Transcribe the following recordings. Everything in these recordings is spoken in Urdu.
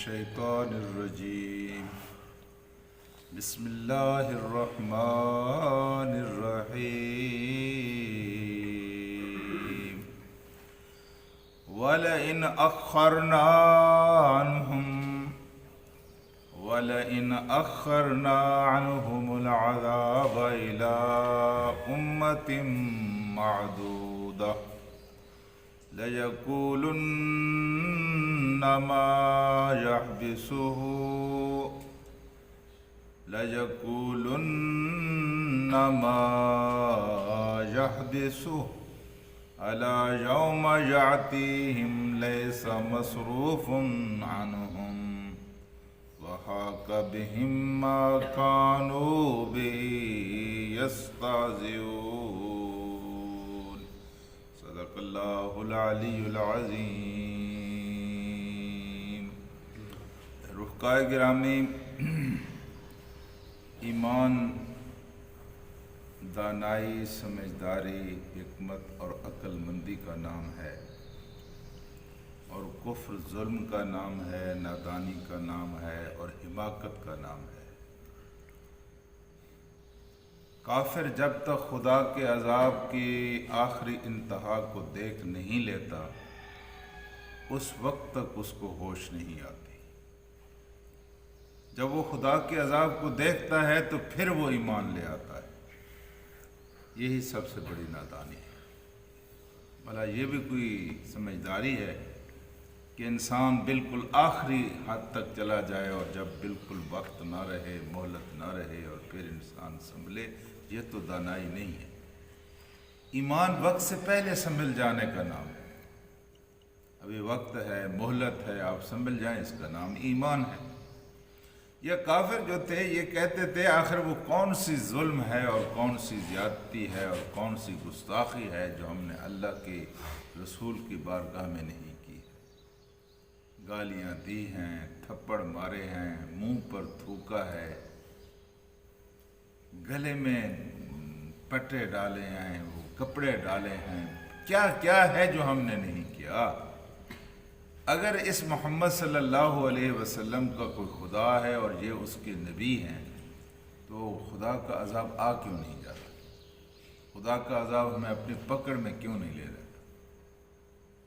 الشيطان الرجيم بسم الله الرحمن الرحيم ولئن أخرنا عنهم العذاب إلى أمة معدودة ليقولن ما يحبسه ألا يوم يأتيهم ليس مصروف عنهم وحاق بهم ما كانوا به يستهزئون صدق الله العلی العظیم۔ رفقائے گرامی، ایمان دانائی، سمجھداری، حکمت اور عقل مندی کا نام ہے، اور کفر ظلم کا نام ہے، نادانی کا نام ہے، اور حماقت کا نام ہے۔ کافر جب تک خدا کے عذاب کی آخری انتہا کو دیکھ نہیں لیتا، اس وقت تک اس کو ہوش نہیں آتی۔ جب وہ خدا کے عذاب کو دیکھتا ہے تو پھر وہ ایمان لے آتا ہے۔ یہی سب سے بڑی نادانی ہے۔ بھلا یہ بھی کوئی سمجھداری ہے کہ انسان بالکل آخری حد تک چلا جائے اور جب بالکل وقت نہ رہے، مہلت نہ رہے، اور پھر انسان سنبھلے؟ یہ تو دانائی نہیں ہے۔ ایمان وقت سے پہلے سنبھل جانے کا نام ہے۔ ابھی وقت ہے، مہلت ہے، آپ سنبھل جائیں، اس کا نام ایمان ہے۔ یہ کافر جو تھے یہ کہتے تھے آخر وہ کون سی ظلم ہے اور کون سی زیادتی ہے اور کون سی گستاخی ہے جو ہم نے اللہ کے رسول کی بارگاہ میں نہیں کی۔ گالیاں دی ہیں، تھپڑ مارے ہیں، منہ پر تھوکا ہے، گلے میں پٹے ڈالے ہیں، وہ کپڑے ڈالے ہیں، کیا کیا ہے جو ہم نے نہیں کیا۔ اگر اس محمد صلی اللہ علیہ وسلم کا کوئی خدا ہے اور یہ اس کے نبی ہیں تو خدا کا عذاب آ کیوں نہیں جاتا؟ خدا کا عذاب ہمیں اپنی پکڑ میں کیوں نہیں لے رہتا؟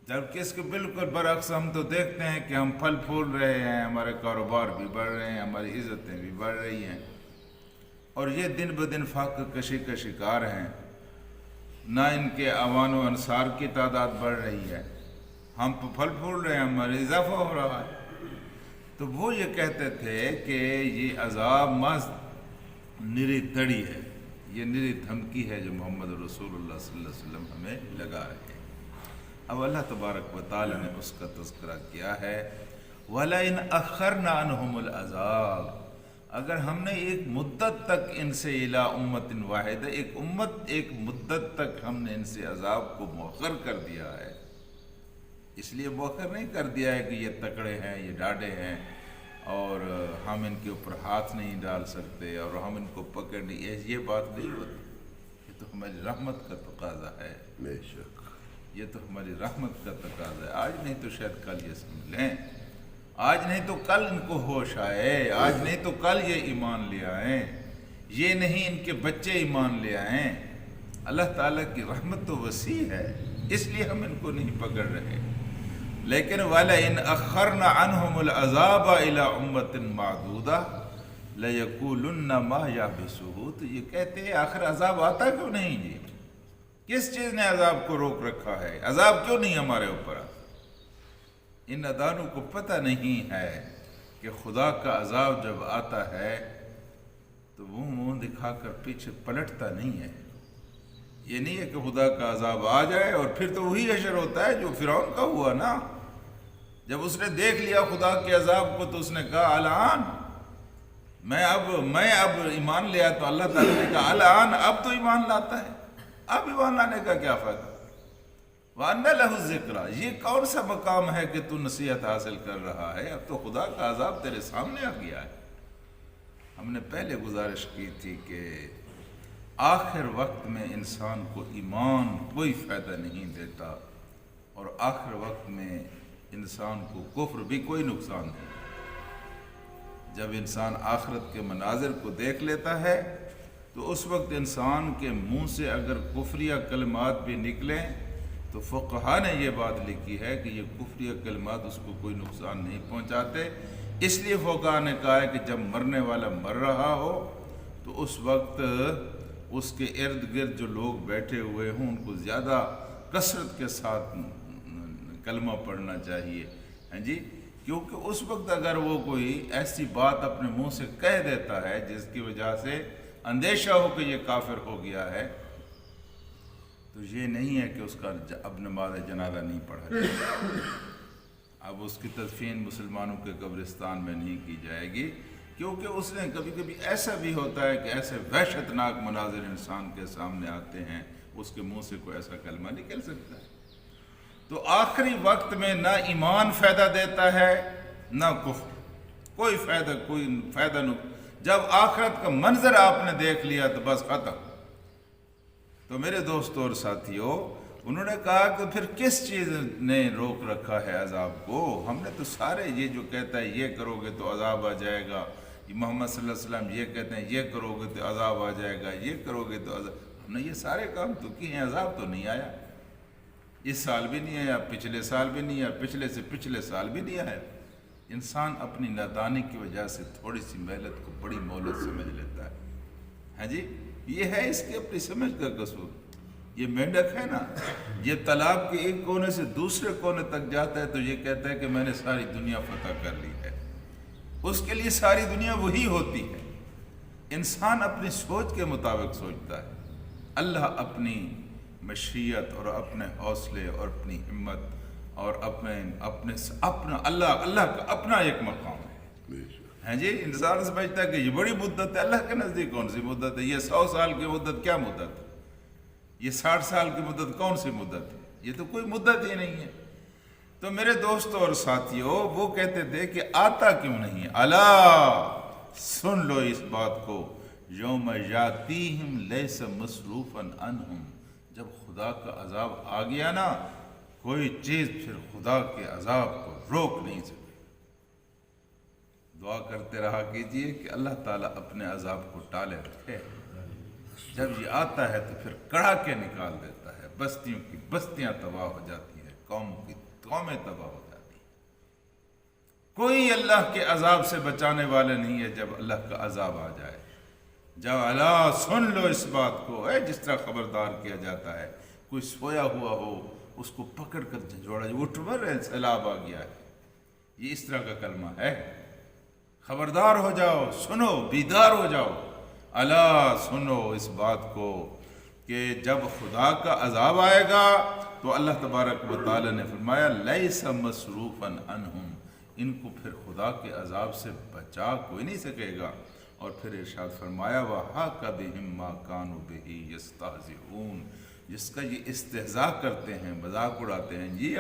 جبکہ اس کے بالکل برعکس ہم تو دیکھتے ہیں کہ ہم پھل پھول رہے ہیں، ہمارے کاروبار بھی بڑھ رہے ہیں، ہماری عزتیں بھی بڑھ رہی ہیں، اور یہ دن بدن فاقہ کشی کا شکار ہیں۔ نہ ان کے اعوان و انصار کی تعداد بڑھ رہی ہے، ہم پھل پھول رہے ہیں، ہمارا اضافہ ہو رہا ہے۔ تو وہ یہ کہتے تھے کہ یہ عذاب محض نری تڑی ہے، یہ نری دھمکی ہے جو محمد رسول اللہ صلی اللہ علیہ وسلم ہمیں لگا رہے ہیں۔ اب اللہ تبارک و تعالی نے اس کا تذکرہ کیا ہے، وَلَئِنْ أَخَّرْنَا عَنْهُمُ الْعَذَابَ، اگر ہم نے ایک مدت تک ان سے اِلَىٰ أُمَّةٍ وَاحِدَةٍ، ایک مدت تک ہم نے ان سے عذاب کو مؤخر کر دیا ہے۔ اس لیے مؤخر نہیں کر دیا ہے کہ یہ تکڑے ہیں، یہ ڈاڈے ہیں اور ہم ان کے اوپر ہاتھ نہیں ڈال سکتے اور ہم ان کو پکڑ نہیں، یہ بات نہیں ہوتی۔ یہ تو ہماری رحمت کا تقاضا ہے، بے شک یہ تو ہماری رحمت کا تقاضا ہے۔ آج نہیں تو شاید کل یہ سمجھ لیں، آج نہیں تو کل ان کو ہوش آئے، آج نہیں تو کل یہ ایمان لے آئیں، یہ نہیں ان کے بچے ایمان لے آئیں۔ اللہ تعالیٰ کی رحمت تو وسیع ہے، اس لیے ہم ان کو نہیں پکڑ رہے۔ لیکن وَلَئِنْ أَخَّرْنَا عَنْهُمُ الْعَذَابَ إِلَىٰ أُمَّةٍ مَّعْدُودَةٍ لَيَقُولُنَّ مَا يَحْبِسُهُ، تو یہ کہتے ہیں آخر عذاب آتا کیوں نہیں؟ جی کس چیز نے عذاب کو روک رکھا ہے؟ عذاب کیوں نہیں ہمارے اوپر؟ ان نادانوں کو پتہ نہیں ہے کہ خدا کا عذاب جب آتا ہے تو وہ منہ دکھا کر پیچھے پلٹتا نہیں ہے۔ یہ نہیں ہے کہ خدا کا عذاب آ جائے اور پھر تو وہی حشر ہوتا ہے جو فرعون کا ہوا نا۔ جب اس نے دیکھ لیا خدا کے عذاب کو تو اس نے کہا الآن میں اب ایمان لیا، تو اللہ تعالیٰ نے کہا الآن اب تو ایمان لاتا ہے، اب ایمان لانے کا کیا فائدہ؟ وَأَنَّ لَهُ الذِّكْرَىٰ، یہ کون سا مقام ہے کہ تو نصیحت حاصل کر رہا ہے؟ اب تو خدا کا عذاب تیرے سامنے آ گیا ہے۔ ہم نے پہلے گزارش کی تھی کہ آخر وقت میں انسان کو ایمان کوئی فائدہ نہیں دیتا، اور آخر وقت میں انسان کو کفر بھی کوئی نقصان نہیں۔ جب انسان آخرت کے مناظر کو دیکھ لیتا ہے تو اس وقت انسان کے منہ سے اگر کفریہ کلمات بھی نکلیں تو فقہا نے یہ بات لکھی ہے کہ یہ کفریہ کلمات اس کو کوئی نقصان نہیں پہنچاتے. اس لیے فقہا نے کہا ہے کہ جب مرنے والا مر رہا ہو تو اس وقت اس کے ارد گرد جو لوگ بیٹھے ہوئے ہوں ان کو زیادہ کثرت کے ساتھ کلمہ پڑھنا چاہیے. ہاں جی، کیونکہ اس وقت اگر وہ کوئی ایسی بات اپنے منہ سے کہہ دیتا ہے جس کی وجہ سے اندیشہ ہو کہ یہ کافر ہو گیا ہے تو یہ نہیں ہے کہ اس کا اب نماز جنازہ نہیں پڑھا جائے. اب اس کی تدفین مسلمانوں کے قبرستان میں نہیں کی جائے گی، کیونکہ اس نے کبھی کبھی ایسا بھی ہوتا ہے کہ ایسے وحشت ناک مناظر انسان کے سامنے آتے ہیں اس کے منہ سے کوئی ایسا کلمہ نکل سکتا ہے. تو آخری وقت میں نہ ایمان فائدہ دیتا ہے نہ کفر، کوئی فائدہ نہیں. جب آخرت کا منظر آپ نے دیکھ لیا تو بس ختم. تو میرے دوستوں اور ساتھیوں، انہوں نے کہا کہ پھر کس چیز نے روک رکھا ہے عذاب کو؟ ہم نے تو سارے یہ جو کہتا ہے یہ کرو گے تو عذاب آ جائے گا، محمد صلی اللہ علیہ وسلم یہ کہتے ہیں یہ کرو گے تو عذاب آ جائے گا، یہ کرو گے تو عذاب، ہم نے یہ سارے کام تو کیے ہیں، عذاب تو نہیں آیا. اس سال بھی نہیں آیا، پچھلے سال بھی نہیں آیا، پچھلے سے پچھلے سال بھی نہیں آیا. انسان اپنی نادانی کی وجہ سے تھوڑی سی محنت کو بڑی مہلت سمجھ لیتا ہے. ہاں جی، یہ ہے اس کی اپنی سمجھ کا قصور. یہ مینڈک ہے نا، یہ تالاب کے ایک کونے سے دوسرے کونے تک جاتا ہے تو یہ کہتا ہے کہ میں نے ساری دنیا فتح کر لی ہے. اس کے لیے ساری دنیا وہی ہوتی ہے. انسان اپنی سوچ کے مطابق سوچتا ہے. اللہ اپنی مشیت اور اپنے حوصلے اور اپنی ہمت اور اللہ کا اپنا ایک مقام ہے. ہاں جی، انسان سمجھتا ہے کہ یہ بڑی مدت ہے، اللہ کے نزدیک کون سی مدت ہے؟ یہ 100 سال کی مدت کیا مدت ہے؟ یہ 60 سال کی مدت کون سی مدت ہے؟ یہ تو کوئی مدت ہی نہیں ہے. تو میرے دوستوں اور ساتھیوں، وہ کہتے تھے کہ آتا کیوں نہیں؟ الا سن لو اس بات کو، یوم یاتیہم لیس مصروفا عنہم، جب خدا کا عذاب آ گیا نا، کوئی چیز پھر خدا کے عذاب کو روک نہیں سکتی. دعا کرتے رہا کیجئے کہ اللہ تعالیٰ اپنے عذاب کو ٹالے رکھے. جب یہ آتا ہے تو پھر کڑا کے نکال دیتا ہے. بستیوں کی بستیاں تباہ ہو جاتی ہیں، قوموں کی قومیں تباہ ہو جاتی ہیں. کوئی اللہ کے عذاب سے بچانے والے نہیں ہے جب اللہ کا عذاب آ جائے. جب اللہ سن لو اس بات کو، جس طرح خبردار کیا جاتا ہے کوئی سویا ہوا ہو اس کو پکڑ کر جھنجھوڑا، اٹھ مر سیلاب آ گیا ہے، یہ اس طرح کا کلمہ ہے. خبردار ہو جاؤ، سنو، بیدار ہو جاؤ. الا سنو اس بات کو کہ جب خدا کا عذاب آئے گا تو اللہ تبارک و تعالی نے فرمایا لیس مصروفا عنہم، ان کو پھر خدا کے عذاب سے بچا کوئی نہیں سکے گا. اور پھر ارشاد فرمایا وَحَاقَ بِهِمْ مَا كَانُوا بِهِ يَسْتَهْزِئُونَ، جس کا یہ استہزاء کرتے ہیں، مذاق اڑاتے ہیں. یہ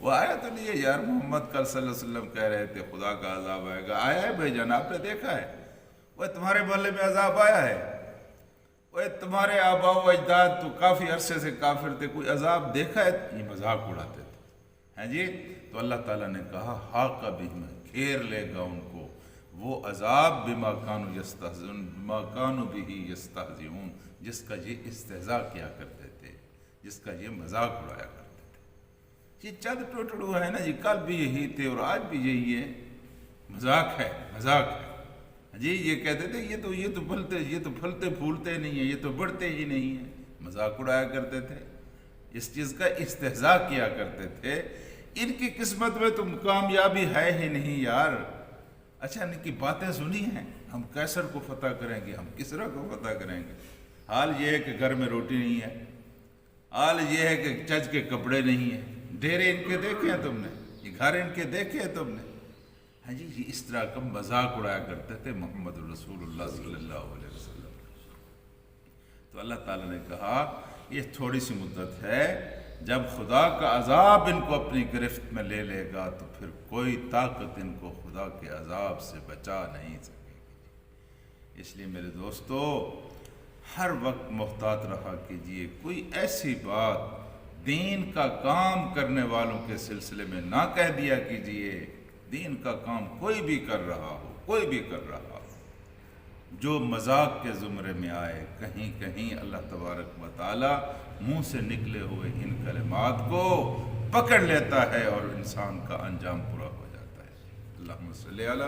وہ آیا تو نہیں ہے یار، محمد کل صلی اللہ علیہ وسلم کہہ رہے تھے خدا کا عذاب آئے گا. آیا ہے بھائی جان، آپ نے دیکھا ہے. وہ تمہارے محلے میں عذاب آیا ہے، وہ تمہارے آباء و اجداد تو کافی عرصے سے کافر تھے، کوئی عذاب دیکھا ہے؟ یہ مذاق اڑاتے تھے. ہیں جی، تو اللہ تعالیٰ نے کہا حاق بہم، گھیر لے گا ان کو وہ عذاب بما کانوا یستہزئون، بما کانوا بہ یستہزئون، جس کا یہ استہزاء کیا کرتے تھے، جس کا یہ مذاق اڑایا کرتے تھے. یہ چند ٹوٹڑو ہے نا جی، کل بھی یہی تھے اور آج بھی یہی ہے. مذاق ہے، مذاق ہے جی. یہ کہتے تھے یہ تو پھلتے پھولتے نہیں ہیں، یہ تو بڑھتے ہی نہیں ہیں. مذاق اڑایا کرتے تھے، اس چیز کا استہزاء کیا کرتے تھے. ان کی قسمت میں تو کامیابی ہے ہی نہیں یار. اچھا، ان کی باتیں سنی ہیں، ہم کیسر کو فتح کریں گے، ہم کسرا کو فتح کریں گے. حال یہ ہے کہ گھر میں روٹی نہیں ہے، حال یہ ہے کہ چچ کے کپڑے نہیں ہیں. ڈیرے ان کے دیکھے ہیں تم نے، یہ گھر ان کے دیکھے ہیں تم نے. ہاں جی، یہ اس طرح کا مذاق اڑایا کرتے تھے محمد رسول اللہ صلی اللہ علیہ وسلم. تو اللہ تعالیٰ نے کہا یہ تھوڑی سی مدت ہے، جب خدا کا عذاب ان کو اپنی گرفت میں لے لے گا تو پھر کوئی طاقت ان کو خدا کے عذاب سے بچا نہیں سکے گی. اس لیے میرے دوستو، ہر وقت محتاط رہا کیجئے. کوئی ایسی بات دین کا کام کرنے والوں کے سلسلے میں نہ کہہ دیا کیجئے دین کا کام کوئی بھی کر رہا ہو، کوئی بھی کر رہا ہو، جو مذاق کے زمرے میں آئے، کہیں کہیں اللہ تبارک و تعالی منہ سے نکلے ہوئے ان کلمات کو پکڑ لیتا ہے اور انسان کا انجام پورا ہو جاتا ہے۔ اللہم صلی علی